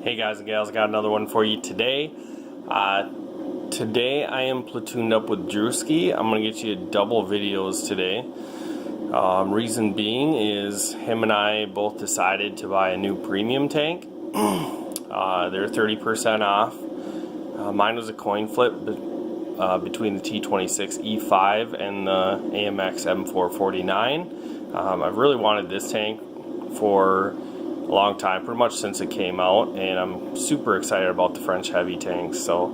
Hey guys and gals, I got another one for you today. Today I am platooned up with Drewski. I'm going to get you double videos today. Reason being is him and I both decided to buy a new premium tank. They're 30% off. Mine was a coin flip between the T26 E5 and the AMX M449. I've really wanted this tank for a long time, pretty much since it came out, and I'm super excited about the French heavy tanks, so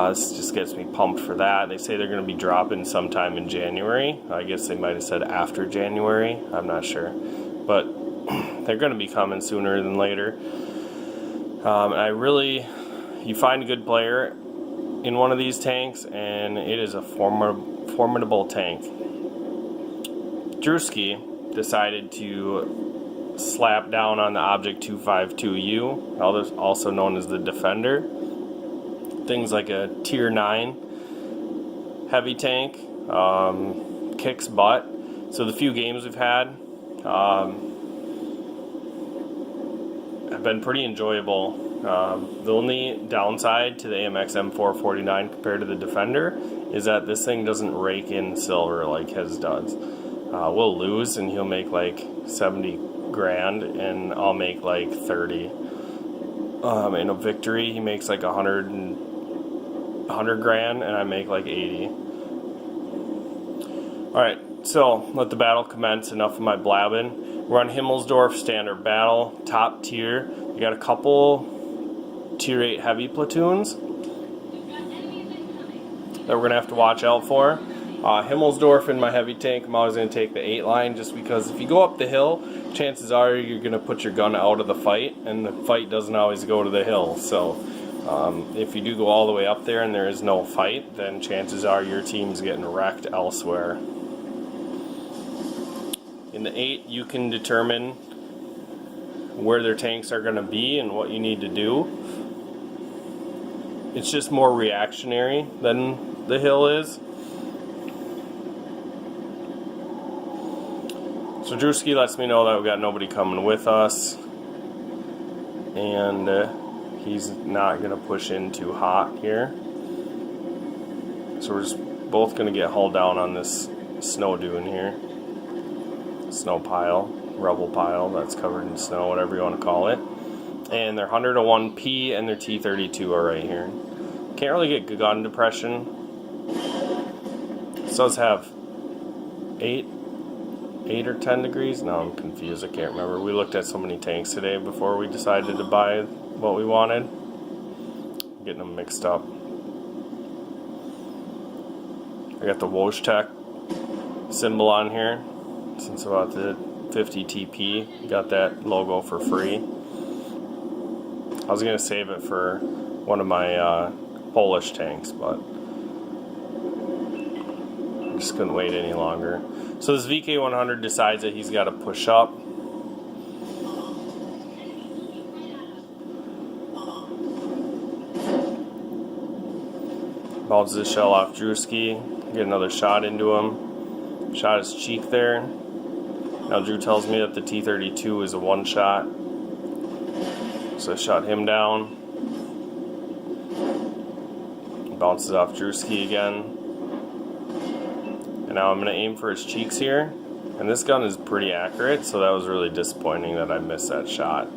this just gets me pumped for that. They say they're going to be dropping sometime in January. I guess they might have said after January, I'm not sure, but they're going to be coming sooner than later. You find a good player in one of these tanks and it is a formidable tank. Drewski decided to slap down on the Object 252U, also known as the Defender. Things like a Tier 9 heavy tank, kicks butt. So the few games we've had have been pretty enjoyable. The only downside to the AMX M449 compared to the Defender is that this thing doesn't rake in silver like his does. We'll lose and he'll make like 70 grand and I'll make like 30. In a victory he makes like 100 grand and I make like 80. Alright, so let the battle commence. Enough of my blabbing. We're on Himmelsdorf standard battle, top tier. You got a couple tier 8 heavy platoons that we're gonna have to watch out for. Himmelsdorf in my heavy tank, I'm always going to take the 8 line just because if you go up the hill, chances are you're going to put your gun out of the fight, and the fight doesn't always go to the hill. So if you do go all the way up there and there is no fight, then chances are your team's getting wrecked elsewhere. In the 8, you can determine where their tanks are going to be and what you need to do. It's just more reactionary than the hill is. So Drewski lets me know that we've got nobody coming with us, and he's not going to push in too hot here. So we're just both going to get hauled down on this snow dune here. Snow pile, rubble pile that's covered in snow, whatever you want to call it. And their 101P and their T32 are right here. Can't really get gun depression. This does have 8 or 10 degrees? No, I'm confused. I can't remember. We looked at so many tanks today before we decided to buy what we wanted. I'm getting them mixed up. I got the Wojtek symbol on here since about the 50 TP. Got that logo for free. I was going to save it for one of my Polish tanks, but I just couldn't wait any longer. So this VK100 decides that he's got to push up. Bounces the shell off Drewski. Get another shot into him. Shot his cheek there. Now Drew tells me that the T32 is a one shot. So I shot him down. Bounces off Drewski again. And now I'm going to aim for his cheeks here. And this gun is pretty accurate, so that was really disappointing that I missed that shot.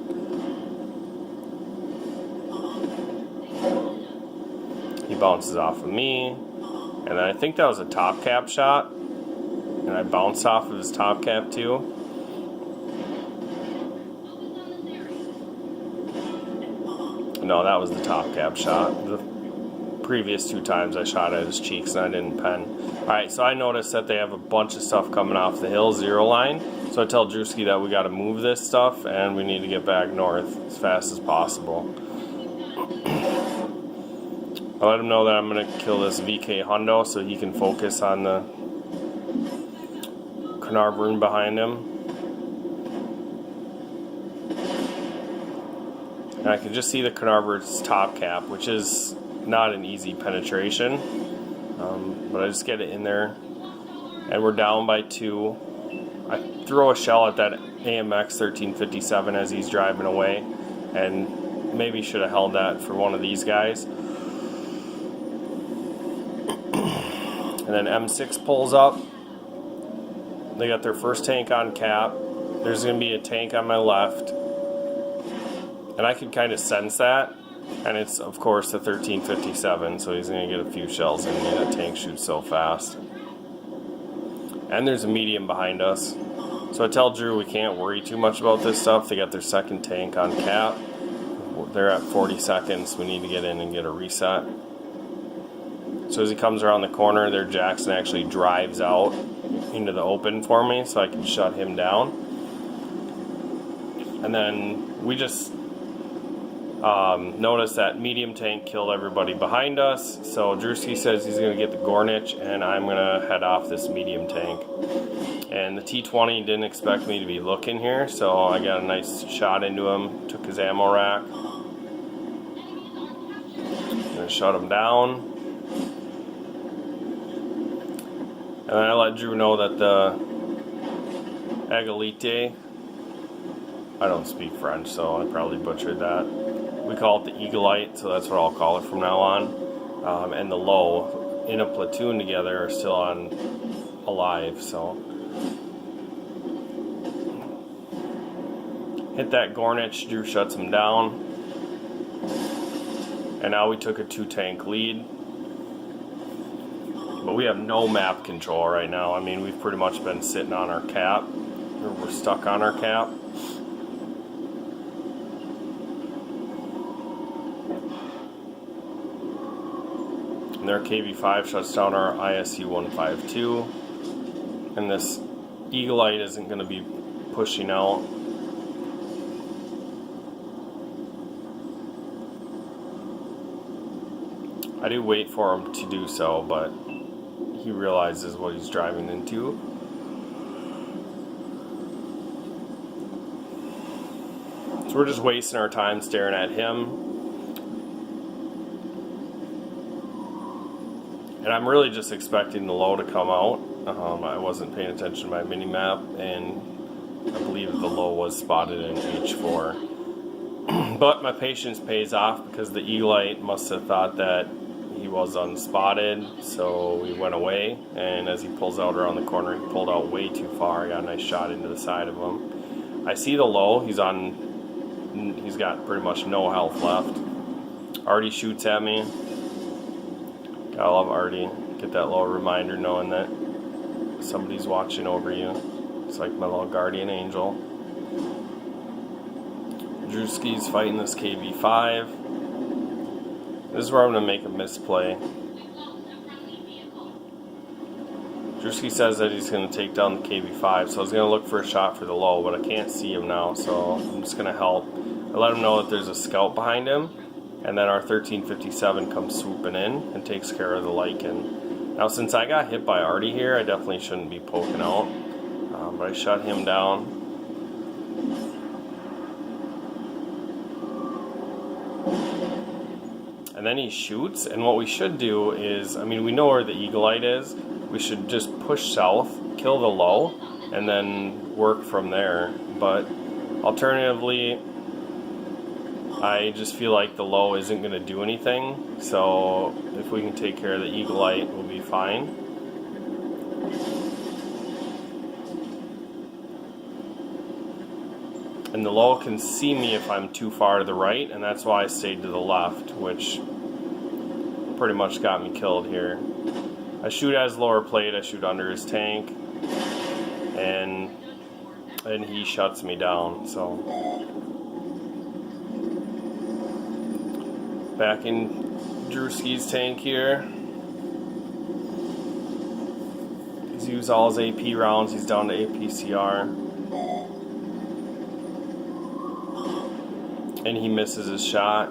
He bounces off of me. And then I think that was a top cap shot. And I bounced off of his top cap too. No, that was the top cap shot. The previous 2 times I shot at his cheeks and I didn't pen. Alright, so I noticed that they have a bunch of stuff coming off the hill, 0 line. So I tell Drewski that we got to move this stuff and we need to get back north as fast as possible. I let him know that I'm going to kill this VK Hundo so he can focus on the Carnarvon behind him. And I can just see the Carnarvon's top cap, which is not an easy penetration. But I just get it in there. And we're down by 2. I throw a shell at that AMX 1357 as he's driving away. And maybe should have held that for one of these guys. And then M6 pulls up. They got their first tank on cap. There's going to be a tank on my left. And I could kind of sense that. And it's, of course, the 1357, so he's going to get a few shells in me. That tank shoots so fast. And there's a medium behind us. So I tell Drew we can't worry too much about this stuff. They got their second tank on cap. They're at 40 seconds. We need to get in and get a reset. So as he comes around the corner, there Jackson actually drives out into the open for me so I can shut him down. And then we just noticed that medium tank killed everybody behind us. So Drewski says he's going to get the Gornich, and I'm going to head off this medium tank. And the T-20 didn't expect me to be looking here, so I got a nice shot into him, took his ammo rack. I'm going to shut him down. And then I let Drew know that the Egalite, I don't speak French, so I probably butchered that. We call it the Eaglite, so that's what I'll call it from now on. And the low, in a platoon together, are still alive, so. Hit that Gornich, Drew shuts him down. And now we took a 2-tank lead. But we have no map control right now. I mean, we've pretty much been sitting on our cap. Or we're stuck on our cap. And their KV-5 shuts down our ISU-152. And this Eaglite isn't going to be pushing out. I do wait for him to do so, but he realizes what he's driving into. So we're just wasting our time staring at him. And I'm really just expecting the low to come out. I wasn't paying attention to my mini-map, and I believe the low was spotted in H4. But my patience pays off because the Eaglite must have thought that he was unspotted, so we went away, and as he pulls out around the corner, he pulled out way too far. I got a nice shot into the side of him. I see the low. He's got pretty much no health left. Artie shoots at me. Gotta love Artie. Get that little reminder knowing that somebody's watching over you. It's like my little guardian angel. Drewski's fighting this KV-5. This is where I'm going to make a misplay. Drewski says that he's going to take down the KV-5, so I was going to look for a shot for the low, but I can't see him now, so I'm just going to help. I let him know that there's a scout behind him, and then our 1357 comes swooping in and takes care of the Lycan. Now, since I got hit by Artie here, I definitely shouldn't be poking out, but I shut him down. And then he shoots, and what we should do is, I mean, we know where the Eaglite is. We should just push south, kill the low, and then work from there. But alternatively, I just feel like the low isn't going to do anything. So if we can take care of the Eaglite, we'll be fine. And the low can see me if I'm too far to the right, and that's why I stayed to the left, which pretty much got me killed here. I shoot at his lower plate, I shoot under his tank, and he shuts me down. So back in Drewski's tank here. He's used all his AP rounds, he's down to APCR. And he misses his shot.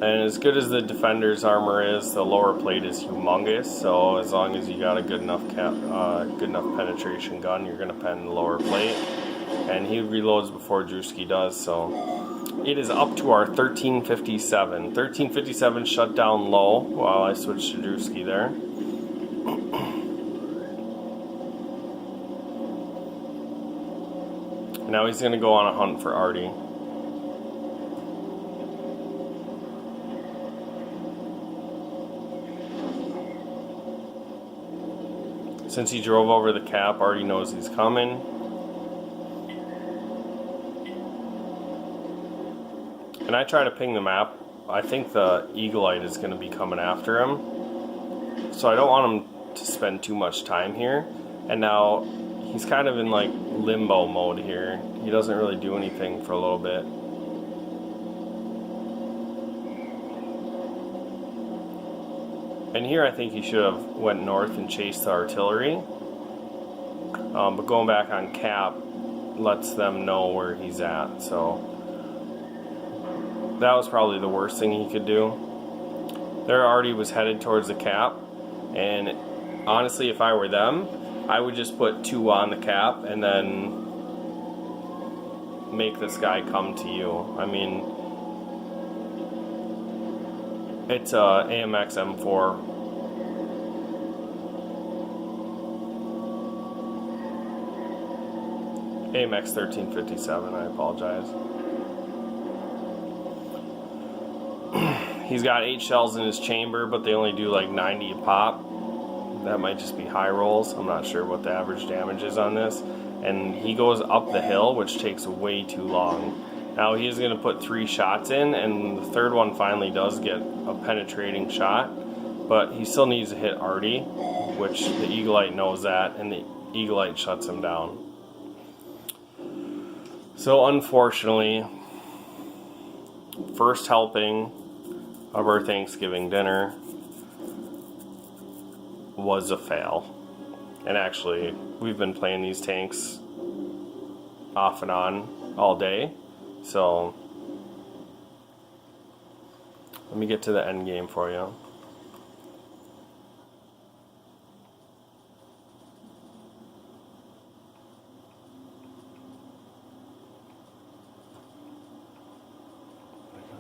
And as good as the Defender's armor is, the lower plate is humongous. So as long as you got a good enough penetration gun, you're gonna pen the lower plate. And he reloads before Drewski does. So it is up to our 1357. 1357 shut down low while I switch to Drewski there. Now he's going to go on a hunt for Artie. Since he drove over the cap, Artie knows he's coming. And I try to ping the map. I think the Eagle-Eye is going to be coming after him. So I don't want him to spend too much time here. And now he's kind of in like limbo mode here. He doesn't really do anything for a little bit. And here I think he should have went north and chased the artillery. But going back on cap lets them know where he's at. So that was probably the worst thing he could do. There Artie was headed towards the cap. And honestly, if I were them, I would just put 2 on the cap and then make this guy come to you. I mean, it's a AMX M4. AMX 1357, I apologize. He's got 8 shells in his chamber, but they only do like 90 a pop. That might just be high rolls. I'm not sure what the average damage is on this. And he goes up the hill, which takes way too long. Now he's going to put 3 shots in, and the third one finally does get a penetrating shot. But he still needs to hit Artie, which the Eagle-Eye knows that, and the Eagle-Eye shuts him down. So unfortunately, first helping of our Thanksgiving dinner was a fail. And actually, we've been playing these tanks off and on all day. So let me get to the end game for you.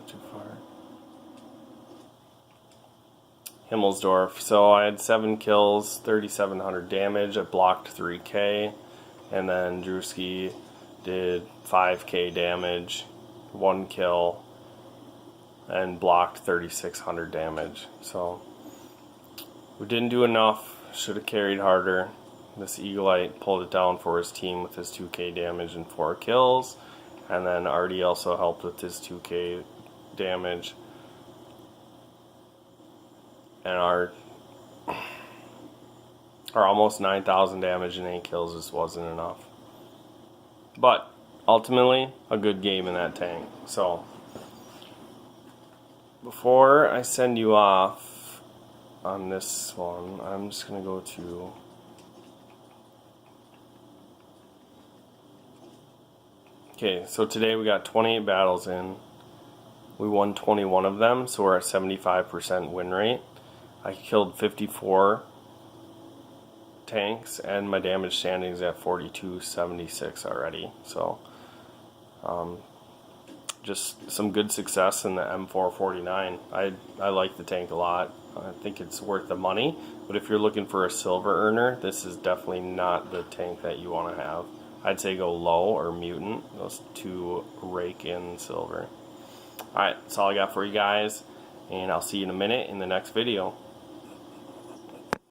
Too far. Himmelsdorf. So I had 7 kills, 3,700 damage. I blocked 3k, and then Drewski did 5k damage, 1 kill, and blocked 3,600 damage. So we didn't do enough. Should have carried harder. This Eagle-Eye pulled it down for his team with his 2k damage and 4 kills, and then Artie also helped with his 2k damage. And our almost 9,000 damage and 8 kills just wasn't enough. But ultimately, a good game in that tank. So before I send you off on this one, I'm just going to go to okay, so today we got 28 battles in. We won 21 of them, so we're at 75% win rate. I killed 54 tanks, and my damage standing is at 4276 already. So, just some good success in the M449. I like the tank a lot. I think it's worth the money. But if you're looking for a silver earner, this is definitely not the tank that you want to have. I'd say go low or mutant. Those two rake in silver. Alright, that's all I got for you guys, and I'll see you in a minute in the next video.